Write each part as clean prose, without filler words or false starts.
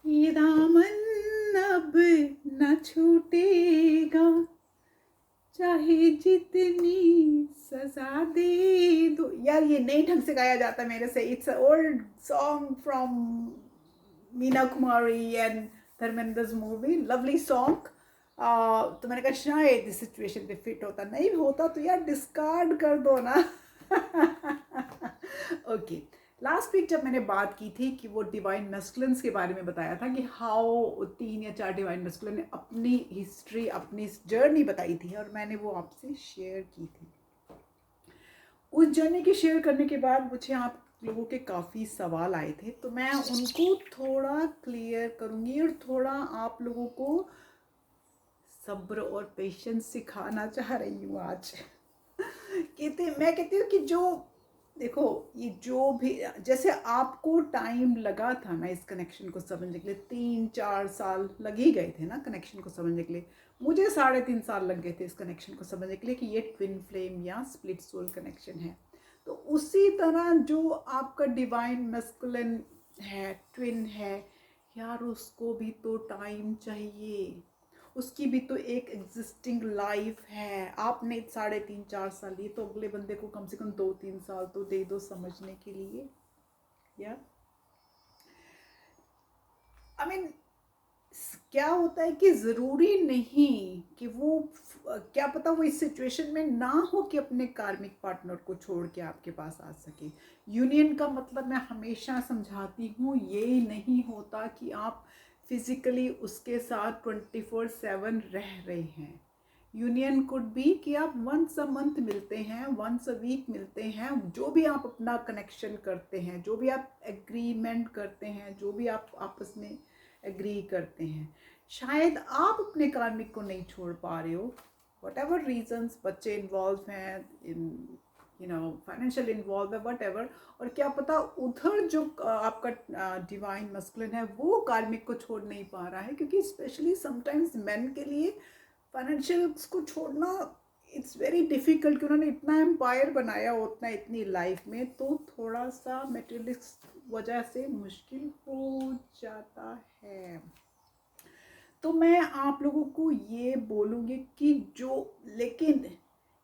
ये दामन अब न छूटेगा, चाहे जितनी सजा दे दो। यार ये नहीं ढंग से गाया जाता मेरे से। It's old song from Meena Kumari and Dharmendra's movie, lovely song. तो मैंने कहा शायद इस सिचुएशन पे फिट होता, नहीं होता तो यार डिस्कार्ड कर दो ना। ओके, लास्ट वीक जब मैंने बात की थी कि वो डिवाइन मैस्कुलिन्स के बारे में बताया था कि हाउ 3 या 4 डिवाइन मैस्कुलिन ने अपनी हिस्ट्री, अपनी जर्नी बताई थी और मैंने वो आपसे शेयर की थी। उस जर्नी की शेयर करने के बाद मुझे आप लोगों के काफ़ी सवाल आए थे, तो मैं उनको थोड़ा क्लियर करूँगी और थोड़ा आप लोगों को सब्र और पेशेंस सिखाना चाह रही हूँ आज। मैं कहती हूँ कि जो देखो, ये जो भी, जैसे आपको टाइम लगा था ना इस कनेक्शन को समझने के लिए, 3-4 साल लग ही गए थे ना कनेक्शन को समझने के लिए। मुझे 3.5 साल लग गए थे इस कनेक्शन को समझने के लिए कि ये ट्विन फ्लेम या स्प्लिट सोल कनेक्शन है। तो उसी तरह जो आपका डिवाइन मैस्कुलिन है, ट्विन है, यार उसको भी तो टाइम चाहिए, उसकी भी तो एक एग्जिस्टिंग लाइफ है। आपने 3.5-4 साल लिए, तो अगले बंदे को कम से कम 2-3 साल तो दे दो समझने के लिए। या आई मीन, क्या होता है कि ज़रूरी नहीं कि वो, क्या पता वो इस सिचुएशन में ना हो कि अपने कार्मिक पार्टनर को छोड़ के आपके पास आ सके। यूनियन का मतलब मैं हमेशा समझाती हूँ, ये नहीं होता कि आप फिज़िकली उसके साथ 24/7 रह रहे हैं। यूनियन कुड बी कि आप वंस अ मंथ मिलते हैं, वंस अ वीक मिलते हैं, जो भी आप अपना कनेक्शन करते हैं, जो भी आप एग्रीमेंट करते हैं, जो भी आप आपस में एग्री करते हैं। शायद आप अपने कार्मिक को नहीं छोड़ पा रहे हो, वट एवर रीजन्स, बच्चे इन्वॉल्व हैं, इन फाइनेंशियल इन्वॉल्व है, वट एवर। और क्या पता उधर जो आपका डिवाइन मस्कुलिन है वो कार्मिक को छोड़ नहीं पा रहा है, क्योंकि स्पेशली समटाइम्स मेन के लिए फाइनेंशियल्स को छोड़ना इट्स वेरी डिफ़िकल्ट, कि उन्होंने इतना एम्पायर बनाया होता है इतनी लाइफ में, तो थोड़ा सा मेटेरियलिस्ट वजह से मुश्किल हो जाता है। तो मैं आप लोगों को ये बोलूँगी कि जो, लेकिन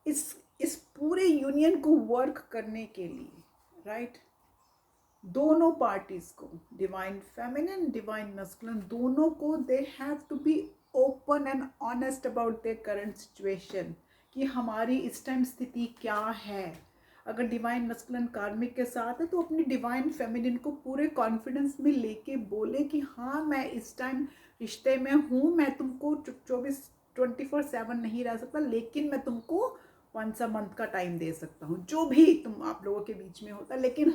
इस पूरे यूनियन को वर्क करने के लिए, राइट, दोनों पार्टीज को, डिवाइन फेमिनिन, डिवाइन मैस्कुलिन, दोनों को they have to be open and honest about their current situation, कि हमारी इस टाइम स्थिति क्या है। अगर डिवाइन मैस्कुलिन कार्मिक के साथ है तो अपनी डिवाइन फेमिनिन को पूरे कॉन्फिडेंस में लेके बोले कि हाँ मैं इस टाइम रिश्ते में हूँ, मैं तुमको 24/7 नहीं रह सकता, लेकिन मैं तुमको वंस अ मंथ का टाइम दे सकता हूँ, जो भी तुम आप लोगों के बीच में होता है। लेकिन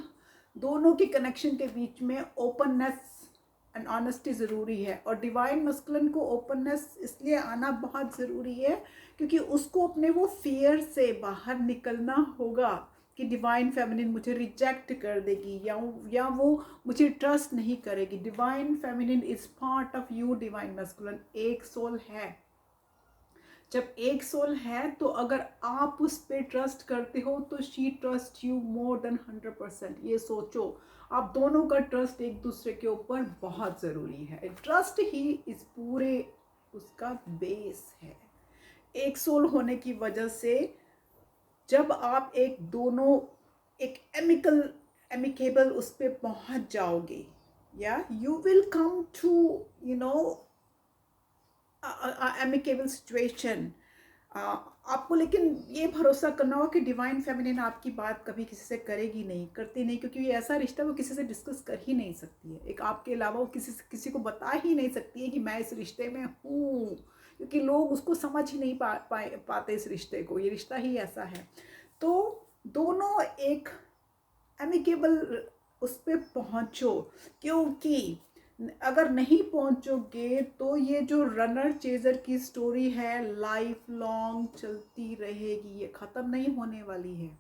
दोनों के कनेक्शन के बीच में ओपननेस एंड ऑनेस्टी ज़रूरी है। और डिवाइन मस्कुलिन को ओपननेस इसलिए आना बहुत ज़रूरी है क्योंकि उसको अपने वो फियर से बाहर निकलना होगा कि डिवाइन फेमिनिन मुझे रिजेक्ट कर देगी या वो मुझे ट्रस्ट नहीं करेगी। Divine feminine is part of you, divine masculine एक सोल है। जब एक सोल है तो अगर आप उस पर ट्रस्ट करते हो तो she trust you more than 100%। ये सोचो, आप दोनों का ट्रस्ट एक दूसरे के ऊपर बहुत ज़रूरी है। ट्रस्ट ही इस पूरे उसका बेस है। एक सोल होने की वजह से जब आप एक एमिकेबल उस पर पहुंच जाओगे, या you will come to amicable situation. आपको लेकिन ये भरोसा करना होगा कि डिवाइन फेमिनिन आपकी बात कभी किसी से करेगी नहीं, करती नहीं, क्योंकि ये ऐसा रिश्ता वो किसी से डिस्कस कर ही नहीं सकती है। एक आपके अलावा वो किसी को बता ही नहीं सकती है कि मैं इस रिश्ते में हूँ, क्योंकि लोग उसको समझ ही नहीं पाते इस रिश्ते को। ये रिश्ता ही ऐसा है। तो दोनों एक एमिकेबल उस पर पहुँचो, क्योंकि अगर नहीं पहुंचोगे तो ये जो रनर चेजर की स्टोरी है लाइफ लॉन्ग चलती रहेगी, ये ख़त्म नहीं होने वाली है,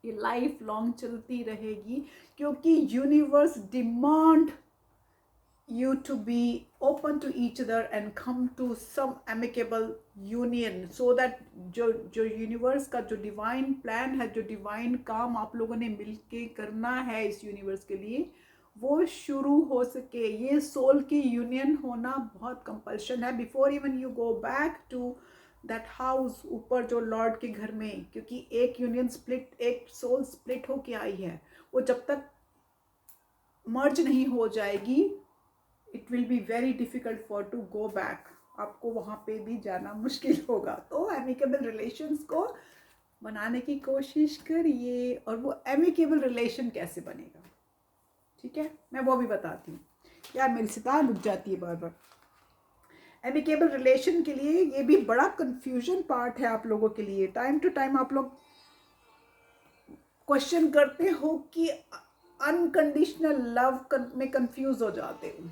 ये लाइफ लॉन्ग चलती रहेगी। क्योंकि universe demand you to be open to each other and come to some amicable union, so that जो यूनिवर्स का जो डिवाइन प्लान है, जो डिवाइन काम आप लोगों ने मिलके करना है इस यूनिवर्स के लिए, वो शुरू हो सके। ये सोल की यूनियन होना बहुत कंपल्शन है before even you go back to that house, ऊपर जो लॉर्ड के घर में, क्योंकि एक यूनियन स्प्लिट, एक सोल स्प्लिट होके आई है, वो जब तक मर्ज नहीं हो जाएगी it will be very difficult for to go back. आपको वहाँ पे भी जाना मुश्किल होगा। तो एमिकेबल रिलेशंस को बनाने की कोशिश करिए। और वो एमिकेबल रिलेशन कैसे बनेगा, ठीक है, मैं वो भी बताती हूँ। यार मेरी सितार रुक जाती है बार बार। एमिकेबल रिलेशन के लिए ये भी बड़ा कंफ्यूजन पार्ट है आप लोगों के लिए। टाइम टू टाइम आप लोग क्वेश्चन करते हो कि अनकंडीशनल लव में कंफ्यूज हो जाते हो।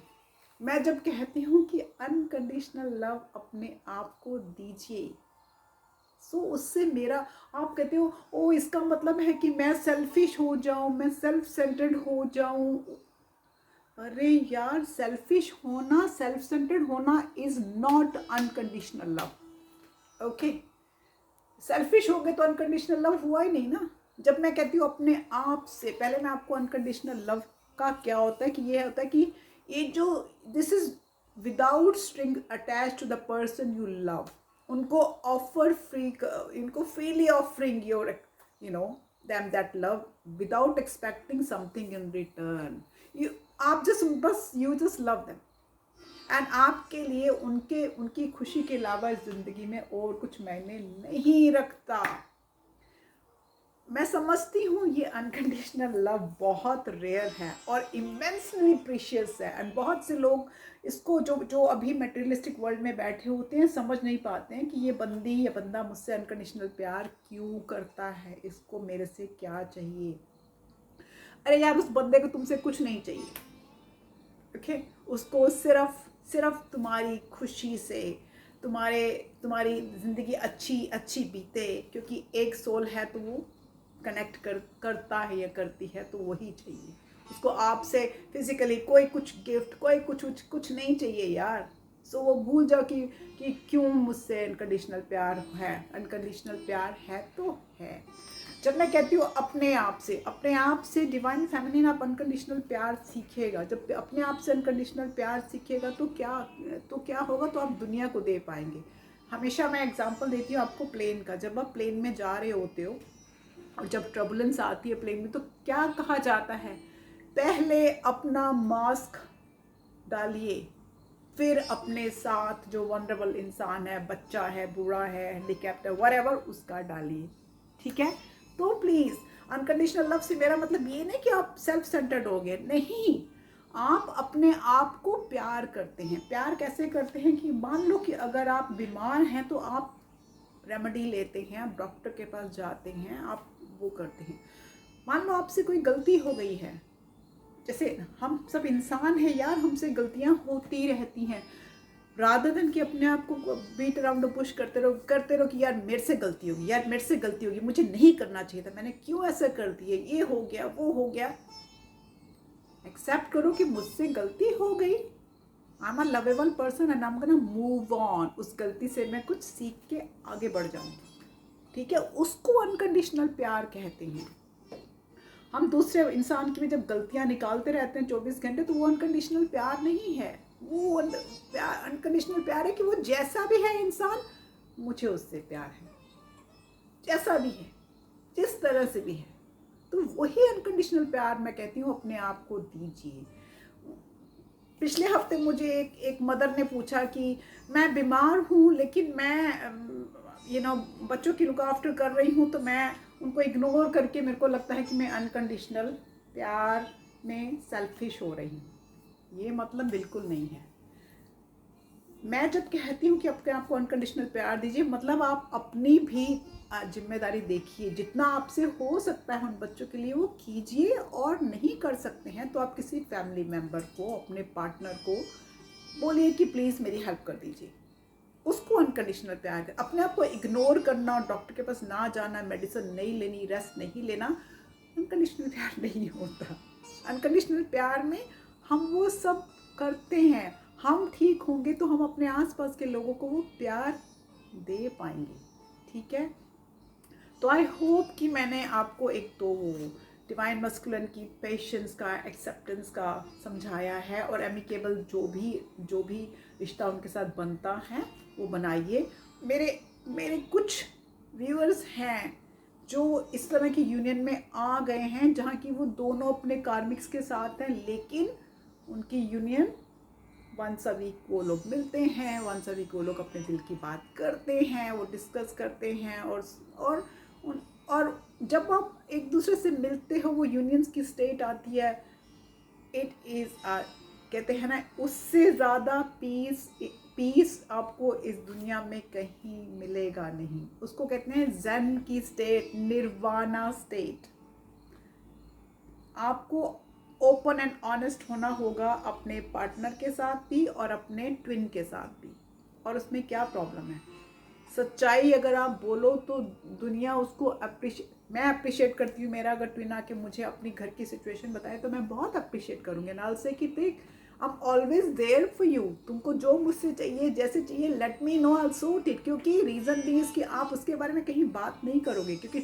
मैं जब कहती हूँ कि अनकंडीशनल लव अपने आप को दीजिए, सो उससे मेरा, आप कहते हो ओ इसका मतलब है कि मैं सेल्फिश हो जाऊं, मैं सेल्फ सेंटर्ड हो जाऊं। अरे यार, सेल्फिश होना, सेल्फ सेंटर्ड होना is not unconditional love. Okay, selfish हो गए तो अनकंडीशनल लव हुआ ही नहीं ना। जब मैं कहती हूँ अपने आप से, पहले मैं आपको अनकंडीशनल लव का क्या होता है कि ये होता है कि ये जो this is without string attach to the person you love, उनको ऑफर फ्री, इनको freely offering your you know them that love without expecting something in return. you आप जस्ट बस you just love them and आपके लिए उनके उनकी खुशी के अलावा ज़िंदगी में और कुछ मायने नहीं रखता। मैं समझती हूँ ये अनकंडीशनल लव बहुत रेयर है और इमेंसली प्रीशियस है। एंड बहुत से लोग इसको जो जो अभी मटेरियलिस्टिक वर्ल्ड में बैठे होते हैं समझ नहीं पाते हैं कि ये बंदी या बंदा मुझसे अनकंडीशनल प्यार क्यों करता है, इसको मेरे से क्या चाहिए। अरे यार, उस बंदे को तुमसे कुछ नहीं चाहिए। ओके, उसको सिर्फ सिर्फ तुम्हारी खुशी से, तुम्हारी ज़िंदगी अच्छी बीते, क्योंकि एक सोल है तो वो कनेक्ट करता है या करती है तो वही चाहिए उसको। आपसे फिजिकली कोई कुछ गिफ्ट, कोई कुछ नहीं चाहिए यार। सो वो भूल जाओ कि क्यों मुझसे अनकंडीशनल प्यार है। अनकंडीशनल प्यार है तो है। जब मैं कहती हूँ अपने आप से डिवाइन फेमिनिन आप अनकंडीशनल प्यार सीखेगा। जब अपने आप से अनकंडीशनल प्यार सीखेगा तो क्या होगा, तो आप दुनिया को दे पाएंगे। हमेशा मैं एग्जांपल देती हूँ आपको प्लेन का। जब आप प्लेन में जा रहे होते हो और जब ट्रबुलेंस आती है प्लेन में, तो क्या कहा जाता है, पहले अपना मास्क डालिए, फिर अपने साथ जो वनरेबल इंसान है, बच्चा है, बूढ़ा है, हैंडीकैप्ड है, व्हाटएवर, उसका डालिए। ठीक है, तो प्लीज़ अनकंडीशनल लव से मेरा मतलब ये नहीं कि आप सेल्फ सेंटर्ड हो गए, नहीं। आप अपने आप को प्यार करते हैं। प्यार कैसे करते हैं कि मान लो कि अगर आप बीमार हैं तो आप रेमेडी लेते हैं, आप डॉक्टर के पास जाते हैं, आप वो करते हैं। मान लो आपसे कोई गलती हो गई है, जैसे हम सब इंसान हैं यार, हमसे गलतियां होती रहती हैं। रादर देन कि अपने आप को बीट अराउंड पुश करते रहो कि यार मेरे से गलती होगी, यार मेरे से गलती होगी, मुझे नहीं करना चाहिए था, मैंने क्यों ऐसा कर दिया, ये हो गया वो हो गया। एक्सेप्ट करो कि मुझसे गलती हो गई, I am a lovable person and I am gonna move on. उस गलती से मैं कुछ सीख के आगे बढ़ जाऊंगी। ठीक है, उसको अनकंडीशनल प्यार कहते हैं। हम दूसरे इंसान की भी जब गलतियां निकालते रहते हैं 24 घंटे, तो वो अनकंडीशनल प्यार नहीं है। वो अनकंडीशनल प्यार है कि वो जैसा भी है इंसान, मुझे उससे प्यार है, जैसा भी है, जिस तरह से भी है। तो वही अनकंडीशनल प्यार मैं कहती हूँ अपने आप को दीजिए। पिछले हफ्ते मुझे एक मदर ने पूछा कि मैं बीमार हूँ लेकिन मैं बच्चों की लुक आफ्टर कर रही हूँ, तो मैं उनको इग्नोर करके मेरे को लगता है कि मैं अनकंडीशनल प्यार में सेल्फिश हो रही हूँ। ये मतलब बिल्कुल नहीं है। मैं जब कहती हूँ कि अपने आप को अनकंडीशनल प्यार दीजिए, मतलब आप अपनी भी जिम्मेदारी देखिए। जितना आपसे हो सकता है उन बच्चों के लिए वो कीजिए, और नहीं कर सकते हैं तो आप किसी फैमिली मेम्बर को, अपने पार्टनर को बोलिए कि प्लीज़ मेरी हेल्प कर दीजिए। उसको अनकंडीशनल प्यार है। अपने आप को इग्नोर करना, डॉक्टर के पास ना जाना, मेडिसिन नहीं लेनी, रेस्ट नहीं लेना, अनकंडीशनल प्यार नहीं होता। अनकंडीशनल प्यार में हम वो सब करते हैं। हम ठीक होंगे तो हम अपने आसपास के लोगों को वो प्यार दे पाएंगे। ठीक है, तो आई होप कि मैंने आपको एक तो डिवाइन मस्कुलिन की पेशेंस का, एक्सेप्टेंस का समझाया है, और एमिकेबल जो भी रिश्ता उनके साथ बनता है वो बनाइए। मेरे कुछ व्यूअर्स हैं जो इस तरह की यूनियन में आ गए हैं जहाँ की वो दोनों अपने कार्मिक्स के साथ हैं, लेकिन उनकी यूनियन वंस अ वीक वो लोग मिलते हैं, वंस अ वीक वो लोग अपने दिल की बात करते हैं, वो डिस्कस करते हैं, और और जब आप एक दूसरे से मिलते हो वो यूनियंस की स्टेट आती है, इट इज़ कहते हैं ना, उससे ज़्यादा पीस आपको इस दुनिया में कहीं मिलेगा नहीं। उसको कहते हैं ज़ेन की स्टेट, निर्वाणा स्टेट। आपको ओपन एंड ऑनेस्ट होना होगा अपने पार्टनर के साथ भी और अपने ट्विन के साथ भी, और उसमें क्या प्रॉब्लम है? सच्चाई अगर आप बोलो तो दुनिया उसको मैं अप्रिशिएट करती हूँ। मेरा अगर ट्विन आके मुझे अपनी घर की सिचुएशन बताए तो मैं बहुत अप्रिशिएट करूँगी, नाल से कि देख, I am always there for you, तुमको जो मुझसे चाहिए, जैसे चाहिए, let me know, I will suit it. क्योंकि रीज़न भी इज़ कि आप उसके बारे में कहीं बात नहीं करोगे, क्योंकि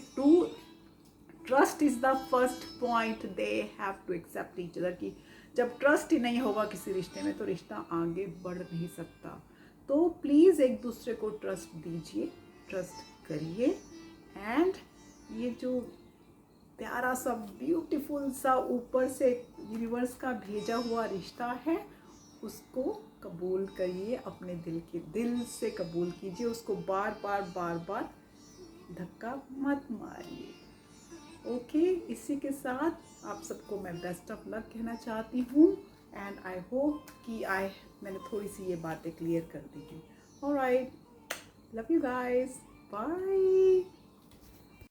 trust is the first point they have to accept each other की। जब ट्रस्ट ही नहीं होगा किसी रिश्ते में तो रिश्ता आगे बढ़ नहीं सकता। तो प्लीज़ एक दूसरे को ट्रस्ट दीजिए, ट्रस्ट करिए, एंड ये जो प्यारा सा ब्यूटीफुल सा ऊपर से यूनिवर्स का भेजा हुआ रिश्ता है उसको कबूल करिए, अपने दिल से कबूल कीजिए उसको, बार बार धक्का मत मारिए। ओके, इसी के साथ आप सबको मैं बेस्ट ऑफ लक कहना चाहती हूँ, एंड आई होप कि मैंने थोड़ी सी ये बातें क्लियर कर दी हैं। Alright, love you guys, bye.